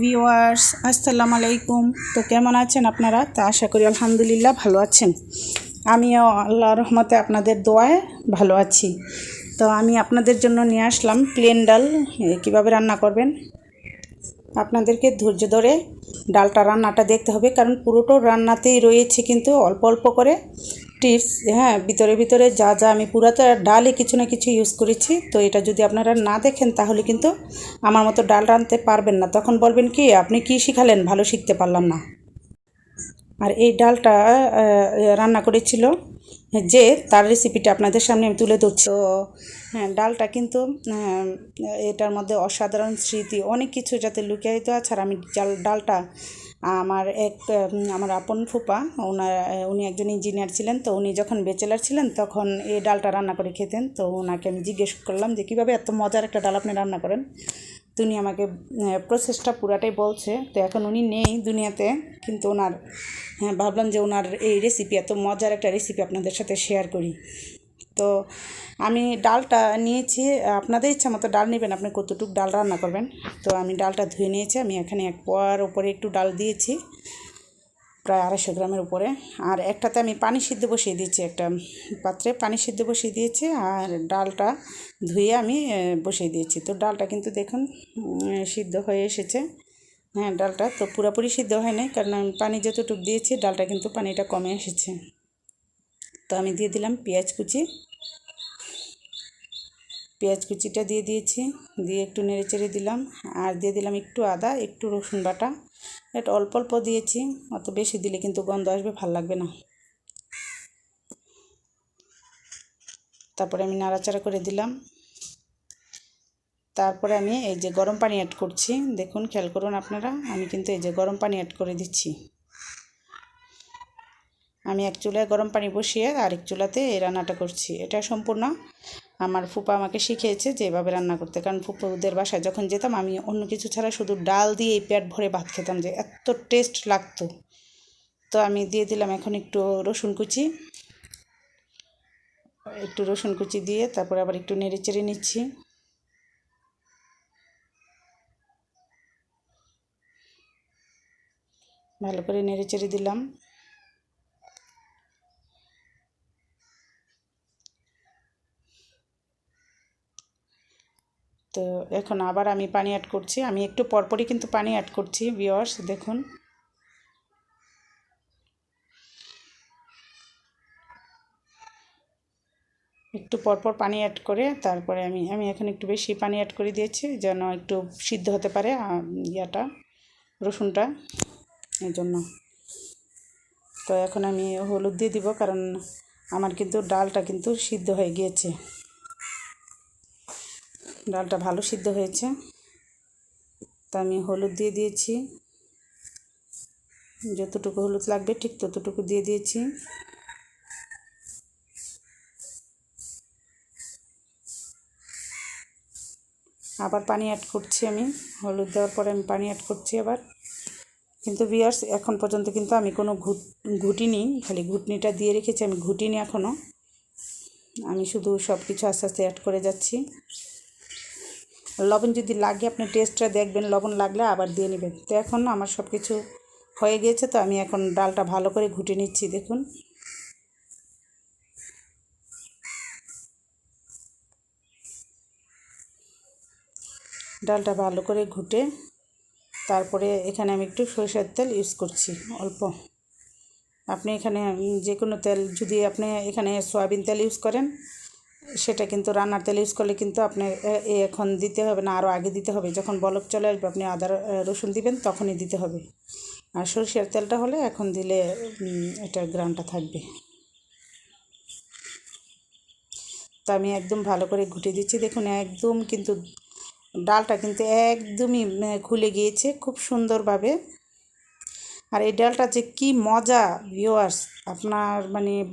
Viewers, আসসালামু আলাইকুম। তো কেমন আছেন আপনারা? তা আশা করি আলহামদুলিল্লাহ ভালো আছেন। আমিও আল্লাহর রহমতে আপনাদের দোয়ায় ভালো আছি। তো আমি আপনাদের জন্য নিয়ে আসলাম প্লেন ডাল কীভাবে রান্না করবেন। আপনাদেরকে ধৈর্য ধরে ডালটা রান্নাটা দেখতে হবে, কারণ পুরোটো রান্নাতেই রয়েছে কিন্তু অল্প অল্প করে টিপস। হ্যাঁ, ভিতরে ভিতরে যা যা আমি পুরাটা ডালে কিছু না কিছু ইউজ করেছি। তো এটা যদি আপনারা না দেখেন তাহলে কিন্তু আমার মতো ডাল রাঁধতে পারবেন না। তখন বলবেন কি, আপনি কি শিখালেন, ভালো শিখতে পারলাম না। আর এই ডালটা রান্না করেছিল যে, তার রেসিপিটা আপনাদের সামনে আমি তুলে ধরছি। তো হ্যাঁ, ডালটা কিন্তু এটার মধ্যে অসাধারণ স্মৃতি অনেক কিছু যাতে লুকিয়ে আছে। আর আমি ডালটা আমার আপন ফুপা, উনি একজন ইঞ্জিনিয়ার ছিলেন। তো উনি যখন ব্যাচেলার ছিলেন তখন এই ডালটা রান্না করে খেতেন। তো ওনাকে আমি জিজ্ঞেস করলাম যে কীভাবে এত মজার একটা ডাল আপনি রান্না করেন। তো উনি আমাকে প্রসেসটা পুরাটাই বলছে। তো এখন উনি নেই দুনিয়াতে, কিন্তু ভাবলাম যে ওনার এই রেসিপি, এত মজার একটা রেসিপি আপনাদের সাথে শেয়ার করি। তো আমি ডালটা নিয়েছি, আপনাদের ইচ্ছা মতো ডাল নেবেন, আপনি কতটুকু ডাল রান্না করবেন। তো আমি ডালটা ধুয়ে নিয়েছি। আমি এখানে এক পোয়ার উপরে একটু ডাল দিয়েছি, প্রায় 250 গ্রামের উপরে। আর একটাতে আমি পানি সিদ্ধ বসিয়ে দিয়েছি, একটা পাত্রে পানি সিদ্ধ বসিয়ে দিয়েছি। আর ডালটা ধুয়ে আমি বসিয়ে দিয়েছি। তো ডালটা কিন্তু দেখুন সিদ্ধ হয়ে এসেছে। হ্যাঁ, ডালটা তো পুরোপুরি সিদ্ধ হয় নাই, কারণ আমি পানি যতটুকু দিয়েছি ডালটা কিন্তু পানিটা কমে এসেছে। তো আমি দিয়ে দিলাম পেঁয়াজ কুচিটা দিয়ে দিয়েছি, দিয়ে একটু নেড়ে চেড়ে দিলাম। আর দিয়ে দিলাম একটু আদা, একটু রসুন বাটা। এটা অল্প অল্প দিয়েছি, অত বেশি দিলে কিন্তু গন্ধ আসবে, ভালো লাগবে না। তারপরে আমি নাড়াচাড়া করে দিলাম। তারপরে আমি এই যে গরম পানি অ্যাড করছি, দেখুন খেয়াল করুন আপনারা, আমি কিন্তু এই যে গরম পানি অ্যাড করে দিচ্ছি। আমি এক চুলায় গরম পানি বসিয়ে আরেক চুলাতে এই রান্নাটা করছি। এটা সম্পূর্ণ আমার ফুপা আমাকে শিখিয়েছে যে এভাবে রান্না করতে। কারণ ফুপুদের বাসায় যখন যেতাম, আমি অন্য কিছু ছাড়া শুধু ডাল দিয়ে পেট ভরে ভাত খেতাম, যে এত টেস্ট লাগতো। তো আমি দিয়ে দিলাম এখন একটু রসুন কুচি দিয়ে তারপরে আবার একটু নেড়ে চেড়ে নিচ্ছি। ভালো করে নেড়ে চেড়ে দিলাম। তো এখন আবার আমি পানি অ্যাড করছি। আমি একটু পরপরই কিন্তু পানি অ্যাড করছি ভিউয়ার্স, দেখুন। একটু পরপর পানি অ্যাড করে তারপরে আমি এখন একটু বেশি পানি অ্যাড করে দিয়েছি, যেন একটু সিদ্ধ হতে পারে রসুনটা, এই জন্য। তো এখন আমি হলুদ দিয়ে দিব, কারণ আমার কিন্তু ডালটা কিন্তু সিদ্ধ হয়ে গিয়েছে, ডালটা ভালো সিদ্ধ হয়েছে। তো আমি হলুদ দিয়ে দিয়েছি, যতটুকু হলুদ লাগবে ঠিক ততটুকু দিয়ে দিয়েছি। আবার পানি অ্যাড করছি আমি, হলুদ দেওয়ার পরে আমি পানি অ্যাড করছি আবার। কিন্তু ভিউয়ার্স, এখন পর্যন্ত কিন্তু আমি কোনো ঘুটিনি, খালি ঘুটনিটা দিয়ে রেখেছি, আমি ঘুটিনি এখনও। আমি শুধু সব কিছু আস্তে আস্তে অ্যাড করে যাচ্ছি। লবণ যদি লাগে আপনি টেস্টটা দেখবেন, লবণ লাগলে আবার দিয়ে নেবেন। তো এখন আমার সব কিছু হয়ে গিয়েছে। তো আমি এখন ডালটা ভালো করে ঘুটে নিচ্ছি, দেখুন। ডালটা ভালো করে ঘুটে তারপরে এখানে আমি একটু সরিষার তেল ইউজ করছি, অল্প। আপনি এখানে যে কোনো তেল, যদি আপনি এখানে সয়াবিন তেল ইউজ করেন, সেটা কিন্তু রান্নার তেল ইউজ করলে কিন্তু আপনি এখন দিতে হবে না, আরও আগে দিতে হবে। যখন বলক চলে আসবে, আপনি আদা রসুন দিবেন, তখনই দিতে হবে। আর সরিষার তেলটা হলে এখন দিলে এটার গ্রানটা থাকবে। তো আমি একদম ভালো করে ঘুটে দিচ্ছি, দেখুন। একদম কিন্তু ডালটা কিন্তু একদমই খুলে গিয়েছে খুব সুন্দরভাবে। আর এই ডালটা যে কি মজা ভিউয়ার্স, আপনার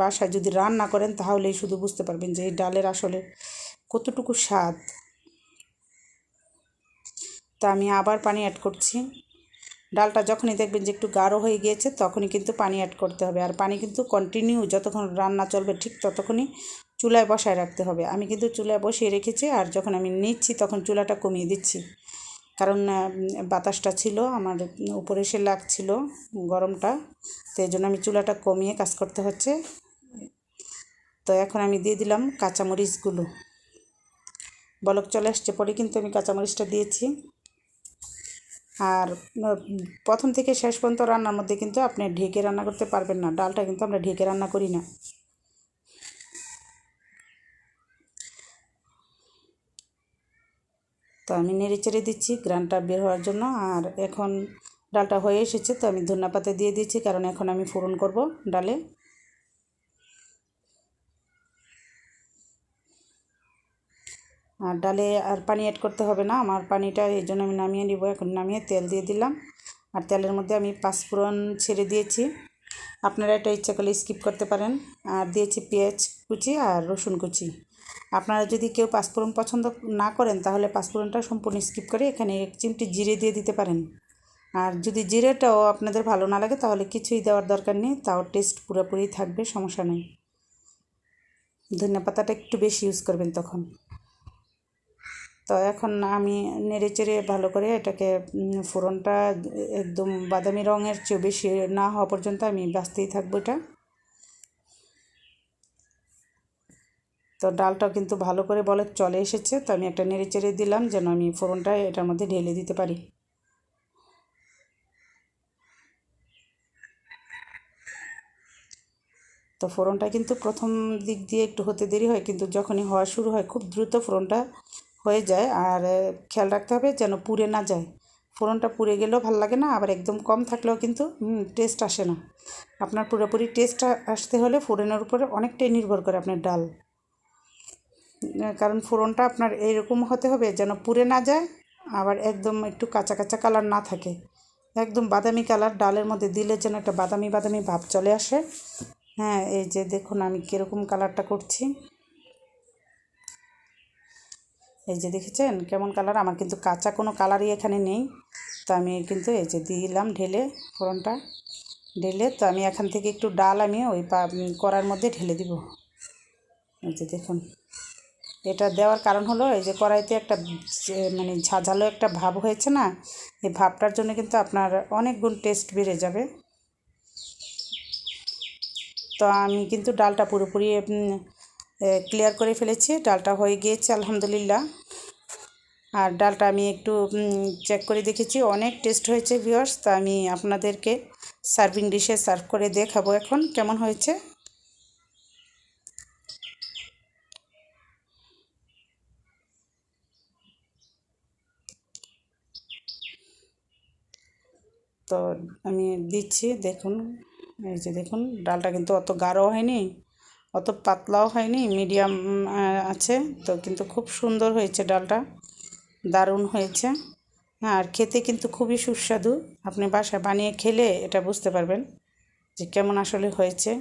বাসায় যদি রান্না করেন তাহলেই শুধু বুঝতে পারবেন যে এই ডালের আসলে কতটুকু স্বাদ। তা আমি আবার পানি অ্যাড করছি। ডালটা যখনই দেখবেন যে একটু গাঢ় হয়ে গিয়েছে, তখনই কিন্তু পানি অ্যাড করতে হবে। আর পানি কিন্তু কন্টিনিউ যতক্ষণ রান্না চলবে ঠিক ততক্ষণই চুলায় বসায় রাখতে হবে। আমি কিন্তু চুলায় বসিয়ে রেখেছি, আর যখন আমি নিচ্ছি তখন চুলাটা কমিয়ে দিচ্ছি, কারণ বাতাসটা ছিল আমার উপরে এসে লাগছিল গরমটা, তো এই জন্য আমি চুলাটা কমিয়ে কাজ করতে হচ্ছে। তো এখন আমি দিয়ে দিলাম কাঁচামরিচগুলো, বলক চলে আসছে পরে কিন্তু আমি কাঁচামরিচটা দিয়েছি। আর প্রথম থেকে শেষ পর্যন্ত রান্নার মধ্যে কিন্তু আপনি ঢেকে রান্না করতে পারবেন না, ডালটা কিন্তু আমরা ঢেকে রান্না করি না। তো আমি নেড়ে চেড়ে দিচ্ছি গ্রানটা বের হওয়ার জন্য। আর এখন ডালটা হয়ে এসেছে, তো আমি ধনেপাতা দিয়ে দিচ্ছি, কারণ এখন আমি ফোড়ন করব ডালে। আর ডালে আর পানি অ্যাড করতে হবে না আমার, পানিটা এই জন্য আমি নামিয়ে নিব। এখন নামিয়ে তেল দিয়ে দিলাম, আর তেলের মধ্যে আমি পাঁচফোড়ন ছেড়ে দিয়েছি, আপনারা এটা ইচ্ছা করলে স্কিপ করতে পারেন। আর দিয়েছি পেঁয়াজ কুচি আর রসুন কুচি। আপনারা যদি কেউ পাঁচফোড়ন পছন্দ না করেন তাহলে পাঁচফোড়নটা সম্পূর্ণ স্কিপ করে এখানে এক চিমটি জিরে দিয়ে দিতে পারেন। আর যদি জিরেটাও আপনাদের ভালো না লাগে তাহলে কিছুই দেওয়ার দরকার নেই, তাও টেস্ট পুরোপুরি থাকবে, সমস্যা নেই। ধনেপাতাটা একটু বেশি ইউজ করবেন তখন। তো এখন আমি নেড়ে চেড়ে ভালো করে এটাকে ফোড়নটা একদম বাদামি রঙের চেয়ে বেশি না হওয়া পর্যন্ত আমি ভাজতেই থাকবো এটা। তো ডালটাও কিন্তু ভালো করে বলে চলে এসেছে, তো আমি একটা নেড়ে চেড়ে দিলাম যেন আমি ফোড়নটা এটার মধ্যে ঢেলে দিতে পারি। তো ফোড়নটা কিন্তু প্রথম দিক দিয়ে একটু হতে দেরি হয়, কিন্তু যখনই হওয়া শুরু হয় খুব দ্রুত ফোড়নটা হয়ে যায়। আর খেয়াল রাখতে হবে যেন পুড়ে না যায়, ফোড়নটা পুড়ে গেলেও ভালো লাগে না, আবার একদম কম থাকলেও কিন্তু টেস্ট আসে না। আপনার পুরোপুরি টেস্ট আসতে হলে ফোড়নের উপরে অনেকটাই নির্ভর করে আপনার ডাল, কারণ ফোড়নটা আপনার এইরকম হতে হবে যেন পুড়ে না যায়, আবার একদম একটু কাঁচা কাঁচা কালার না থাকে, একদম বাদামি কালার ডালের মধ্যে দিলে যেন একটা বাদামি বাদামি ভাব চলে আসে। হ্যাঁ, এই যে দেখুন আমি কীরকম কালারটা করছি, এই যে দেখেছেন কেমন কালার, আমার কিন্তু কাঁচা কোনো কালারই এখানে নেই। তো আমি কিন্তু এই যে দিলাম ঢেলে, ফোড়নটা ঢেলে, তো আমি এখান থেকে একটু ডাল আমি ওই কড়ার মধ্যে ঢেলে দিব। এই যে দেখুন, এটা দেওয়ার কারণ হলো এই যে কড়াইতে একটা মানে ঝাঁঝালো একটা ভাব হয়েছে না, এই ভাবটার জন্য কিন্তু আপনার অনেক গুণ টেস্ট বেড়ে যাবে। তো আমি কিন্তু ডালটা পুরোপুরি ক্লিয়ার করে ফেলেছি, ডালটা হয়ে গিয়েছে আলহামদুলিল্লাহ। আর ডালটা আমি একটু চেক করে দেখেছি, অনেক টেস্ট হয়েছে ভিউয়ার্স। তো আমি আপনাদেরকে সার্ভিং ডিশে সার্ভ করে দেখাবো এখন কেমন হয়েছে। তো আমি দিচ্ছি, দেখুন এই যে দেখুন ডালটা কিন্তু অত গাঢ় হয়নি, অত পাতলাও হয়নি, মিডিয়াম আছে। তো কিন্তু খুব সুন্দর হয়েছে ডালটা, দারুণ হয়েছে। হ্যাঁ, আর খেতে কিন্তু খুবই সুস্বাদু, আপনি বাসায় বানিয়ে খেলে এটা বুঝতে পারবেন যে কেমন আসলে হয়েছে।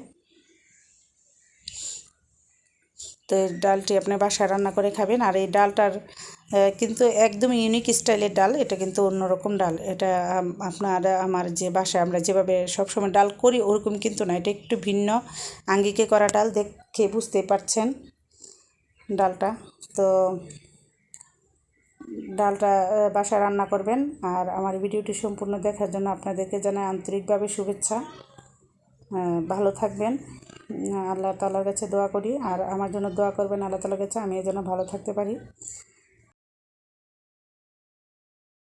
তো এই ডালটি আপনি বাসায় রান্না করে খাবেন। আর এই ডালটার কিন্তু একদম ইউনিক স্টাইলের ডাল, এটা কিন্তু অন্যরকম ডাল। এটা আপনার আমার যে বাসায় আমরা যেভাবে সবসময় ডাল করি ওরকম কিন্তু না, এটা একটু ভিন্ন আঙ্গিকে করা ডাল, দেখে বুঝতেই পারছেন ডালটা। তো ডালটা বাসায় রান্না করবেন। আর আমার ভিডিওটি সম্পূর্ণ দেখার জন্য আপনাদেরকে জানাই আন্তরিকভাবে শুভেচ্ছা। ভালো থাকবেন, আল্লাহ তাআলার কাছে দোয়া করি, আর আমার জন্য দোয়া করবেন আল্লাহ তাআলার কাছে, আমি এই জন্য ভালো থাকতে পারি।